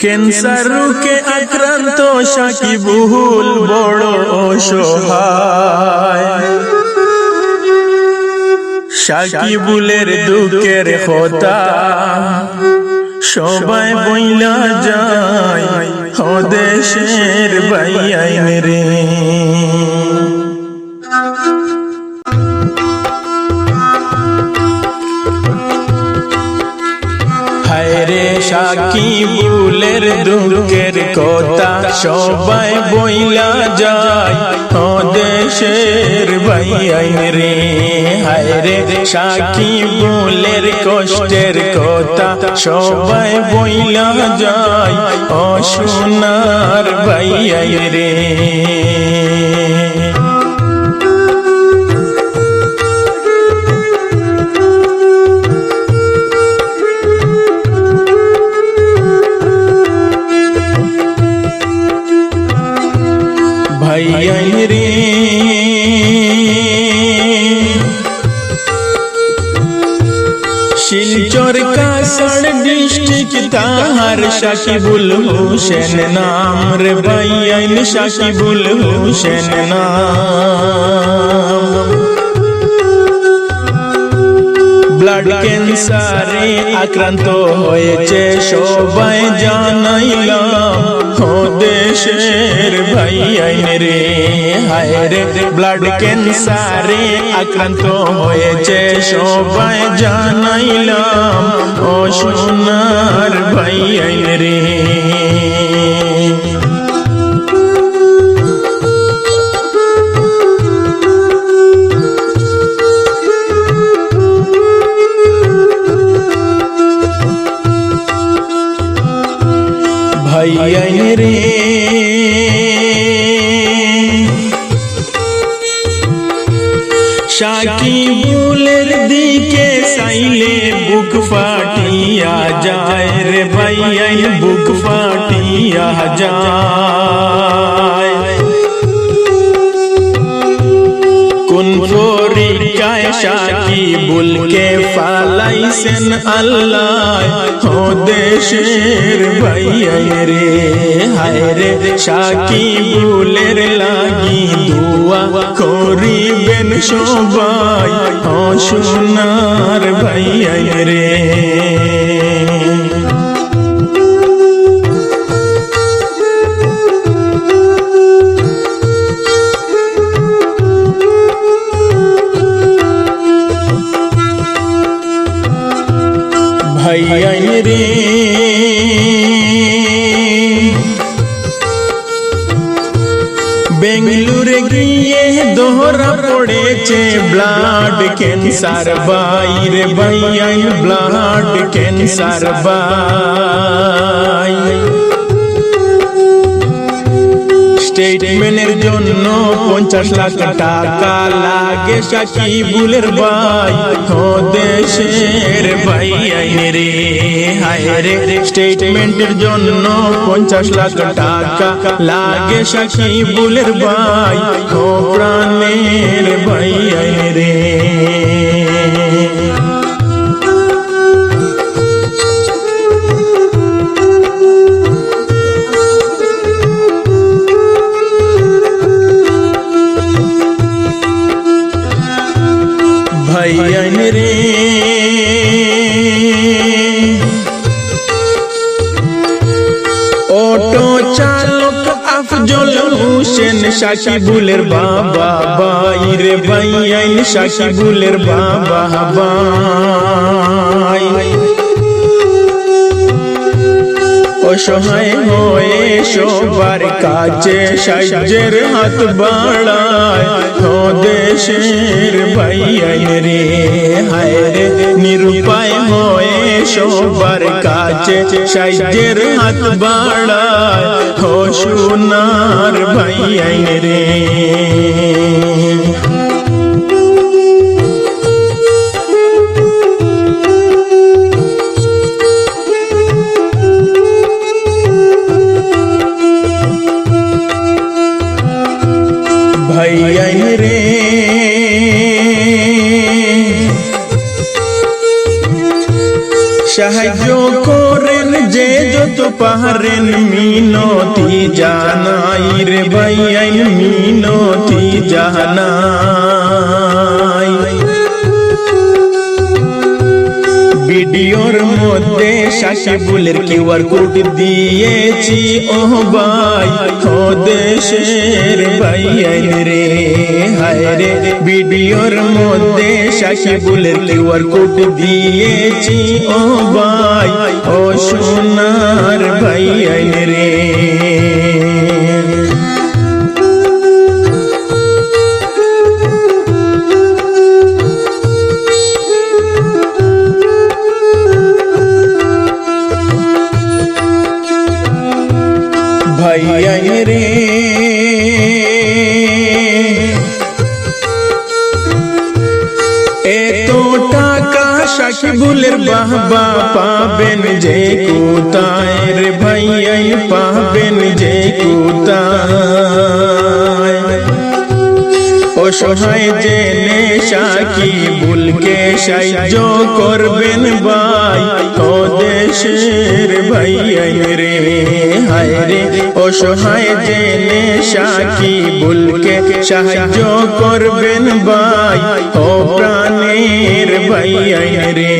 Cancer রোগে আক্রান্ত সাকিবুল বড় অসহায়। সাকিবুলের দুঃখের কথা সবাই বইলা যায়, ও দেশের ভাইয়াইন রে। হায়রে সাকিবুলের দুঃখের কথা সবাই বইলা যায়, ও দেশের ভাইয়াইন রে। হায়রে সাকিবুলের কষ্টের কথা সবাই বইলা যায়, ও সোনার ভাইয়াইন রে। ভাইয়াইন রে শিলচর কাছাড় ডিস্ট্রিক্ট তাহার সাকিবুল হোসেন নাম রে। ভাইয়াইন সাকিবুল হোসেন নাম। ব্লাড ক্যান্সারে আক্রান্ত হয়েছে সবাই জানাইলাম, ও দেশের ভাইয়াইন রে। হায়রে ব্লাড ক্যান্সারে আক্রান্ত হয়েছে সবাই জানাইলাম, ও সোনার ভাইয়াইন রে। ভাইয়াইন রে সাকিবুলের দিকে চাইলে বুক ফাটিয়া যায় রে। ভাইয়াইন বুক ফাটিয়া যায়। কোন পরীক্ষায় সাকিবুলকে ফালাইছেন আল্লাহ, ও দেশের ভাইয়াইন রে। হায়রে সাকিবুলের লাগি দোয়া করিবেন সবাই, ও সোনার ভাইয়াইন রে। ভাইয়াইন রে বেঙ্গলুরে গিয়ে ধরা পড়েছে ব্লাড ক্যান্সার বাইরে। ভাইয়াইন ব্লাড ক্যান্সার বাই। ট্রিটমেন্টের জন্য 50 লাখ টাকা লাগে সাকিবুলের ভাই, ও দেশের ভাইয়াইন রে। হায়রে ট্রিটমেন্টের জন্য 50 লাখ টাকা লাগে সাকিবুলের ভাই, ও প্রাণের ভাইয়াইন রে। ভাইয়াইন রে অটো চালক আফজল হোসেন সাকিবুলের বাবা বাইরে। ভাইয়াইন সাকিবুলের বাবা বাই। অসহায় হয়ে সবার কাছে সাহায্যের হাত বাড়ায়, ও দেশের ভাইয়াইন রে। হায়রে নিরুপায় হয়ে সবার কাছে সাহায্যের হাত বাড়ায়, ও সোনার ভাইয়াইন রে। ভাইয়াইন রে সাহায্য করেন যে যত পারেন মিনতি জানাই রে ভাইয়াই মিনতি জানাই ভিডিওর মধ্যে সাকিবুলের কিউআর কোড দিয়েছি ও ভাই ও দেশের ভাইয়াই রে হায় রে ভিডিওর মধ্যে সাকিবুলের কিউআর কোড দিয়েছি ও ভাই ও সোনার ভাইয়াই রে ভাইয়াই রে এত টাকা সাকিবুলের বাবা পাবেন যে কোথায় রে ভাইয়াই পাবেন যে কোথায় অসহায় জেনে সাকিবুলকে সাহায্য করবেন ভাই ও দেশের ভাইয়াই রে হায় রে অসহায় জেনে সাকিবুলকে সাহায্য করবেন ভাই ও প্রাণের ভাইয়াই রে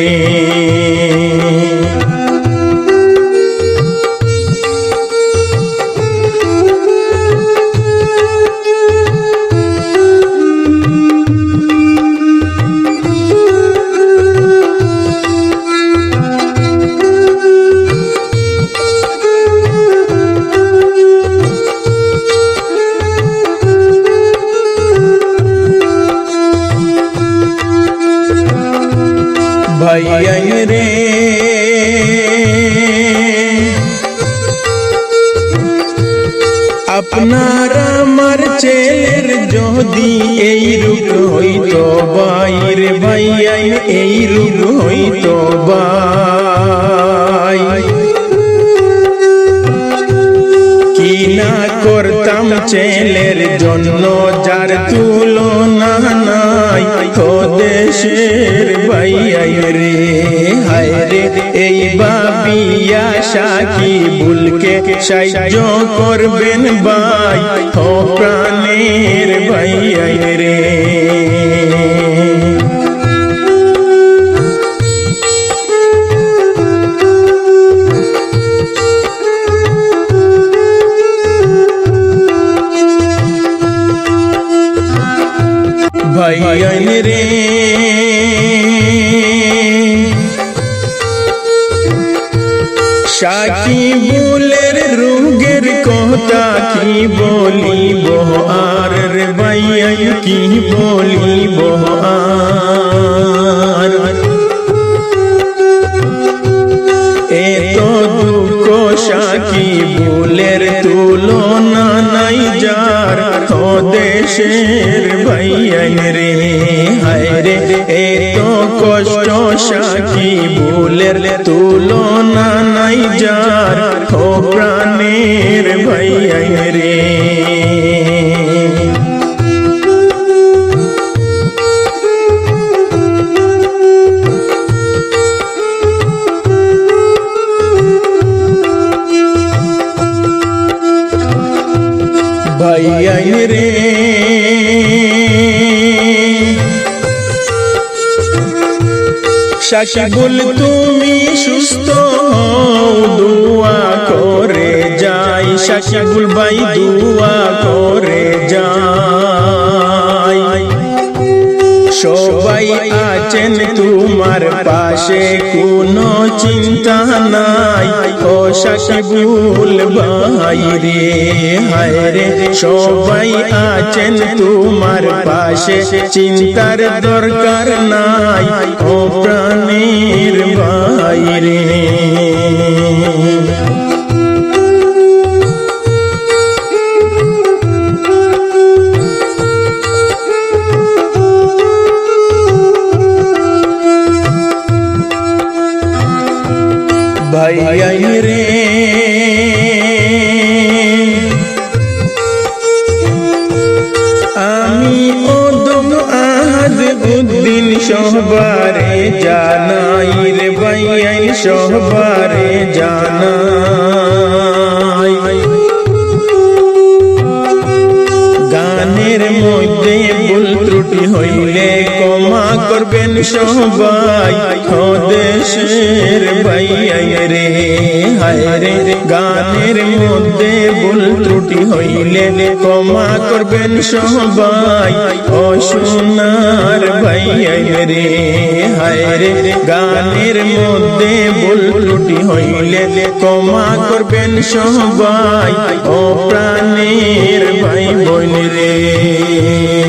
ভাইয়াই রে আপনার আমার ছেলের যদি এই রূপ হইতো বাইরে ভাইয়াই এই রূপ হইতো ভাই কি না করতাম ছেলের জন্য যার তুলনা নাই ও দেশের ভাইয়াই রে হায় রে এই বাবিয়া সাকিবুলকে সাহায্য করবেন ভাই ও প্রাণের ভাইয়াই রে ভাইয়াই রে সাকিবুলের রোগের কথা কি বলিব আর রে ভাইয়াই কি বলিব আর এত দুঃখ সাকিবুলের তুলনা নাই যার ও দেশের ভাইয়াই রে হায় রে এত কষ্ট সাকিবুলের তুলনা নাই যার ও প্রাণের ভাইয়াই রে ভাইয়াই রে সাকিবুল তুমি সুস্থ হও দুয়া করে যাই সাকিবুল ভাই দুয়া করে যাই সবাই আছেন তোমার পাশে কোনো চিন্তা নাই ও সাকিবুল ভাই রে হায় রে সবাই আছেন তোমার পাশে চিন্তার দরকার নাই ও প্রাণের ভাই রে ভাইয়াই রে আমি ওদম আহাদ উদ্দিন সহবারে জানাই রে ভাইয়াই সহবারে জানাই ত্রুটি হইলে ক্ষমা করবেন সবাই ও দেশের ভাই রে হায় রে গানের মধ্যে ভুল ত্রুটি হইলে ক্ষমা করবেন সবাই ও সোনার ভাই রে হায় রে গানের মধ্যে ভুল ত্রুটি হইলে ক্ষমা করবেন সবাই ও প্রাণের ভাই বোন রে।